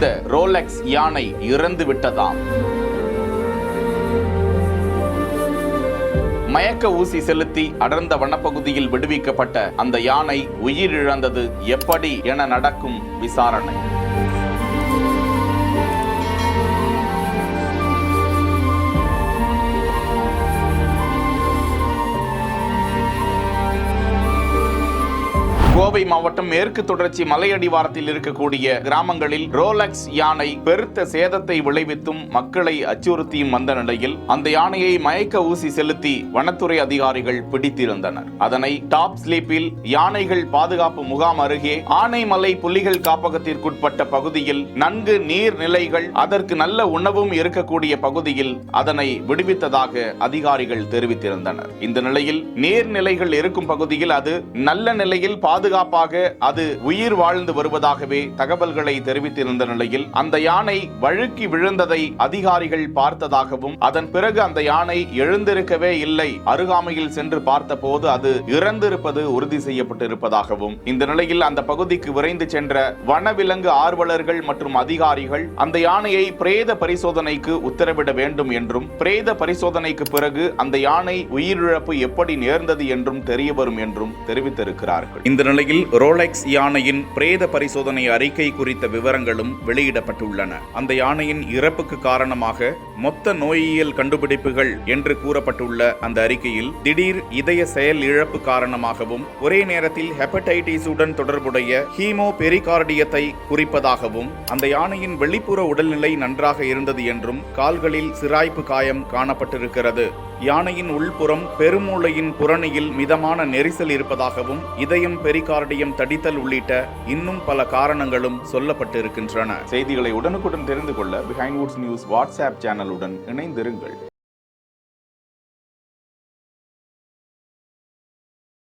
அந்த ரோலெக்ஸ் யானை இறந்து விட்டதாம். மயக்க ஊசி செலுத்தி அடர்ந்த வனப்பகுதியில் விடுவிக்கப்பட்ட அந்த யானை உயிரிழந்தது எப்படி என நடக்கும் விசாரணை. கோவை மாவட்டம் மேற்கு தொடர்ச்சி மலையடிவாரத்தில் இருக்கக்கூடிய கிராமங்களில் ரோலெக்ஸ் யானை பெருத்த சேதத்தை விளைவித்தும் மக்களை அச்சுறுத்தியும் வந்த நிலையில் அந்த யானையை மயக்க ஊசி செலுத்தி வனத்துறை அதிகாரிகள் பிடித்திருந்தனர். அதனை டாப் ஸ்லீப்பில் யானைகள் பாதுகாப்பு முகாம் அருகே ஆனைமலை புலிகள் காப்பகத்திற்குட்பட்ட பகுதியில் நன்கு நீர்நிலைகள் அதற்கு நல்ல உணவும் இருக்கக்கூடிய பகுதியில் அதனை விடுவித்ததாக அதிகாரிகள் தெரிவித்திருந்தனர். இந்த நிலையில் நீர்நிலைகள் இருக்கும் பகுதியில் அது நல்ல நிலையில் பாதுகாப்பாக அது உயிர் வாழ்ந்து வருவதாகவே தகவல்களை தெரிவித்திருந்த நிலையில் அந்த யானை வழுக்கி விழுந்ததை அதிகாரிகள் பார்த்ததாகவும் அதன் பிறகு அந்த யானை எழுந்திருக்கவே இல்லை, அருகாமையில் சென்று பார்த்தபோது அது இறந்திருப்பது உறுதி செய்யப்பட்டிருப்பதாகவும் இந்த நிலையில் அந்த பகுதிக்கு விரைந்து சென்ற வனவிலங்கு ஆர்வலர்கள் மற்றும் அதிகாரிகள் அந்த யானையை பிரேத பரிசோதனைக்கு உத்தரவிட வேண்டும் என்றும் பிரேத பரிசோதனைக்கு பிறகு அந்த யானை உயிரிழப்பு எப்படி நேர்ந்தது என்றும் தெரியவரும் என்றும் தெரிவித்திருக்கிறார்கள். இந்த நிலையில் ரோலெக்ஸ் யானையின் பிரேத பரிசோதனை அறிக்கை குறித்த விவரங்களும் வெளியிடப்பட்டுள்ளன. அந்த யானையின் இறப்புக்கு காரணமாக மொத்த நோயியல் கண்டுபிடிப்புகள் என்று கூறப்பட்டுள்ள அந்த அறிக்கையில் திடீர் இதய செயல் இழப்பு காரணமாகவும் ஒரே நேரத்தில் ஹெப்படைட்டிஸுடன் தொடர்புடைய ஹீமோ பெரிகார்டியத்தை குறிப்பதாகவும் அந்த யானையின் வெளிப்புற உடல்நிலை நன்றாக இருந்தது என்றும் கால்களில் சிராய்ப்பு காயம் காணப்பட்டிருக்கிறது. யானையின் உள்புறம் பெருமூளையின் புறணியில் மிதமான நெரிசல் இருப்பதாகவும் இதயம் பெரிகார்டியம் தடித்தல் உள்ளிட்ட இன்னும் பல காரணங்களும் சொல்லப்பட்டிருக்கின்றன. செய்திகளை உடனுக்குடன் தெரிந்து கொள்ள பிஹைண்ட் வுட்ஸ் நியூஸ் வாட்ஸ்அப் சேனலுடன் இணைந்திருங்கள்.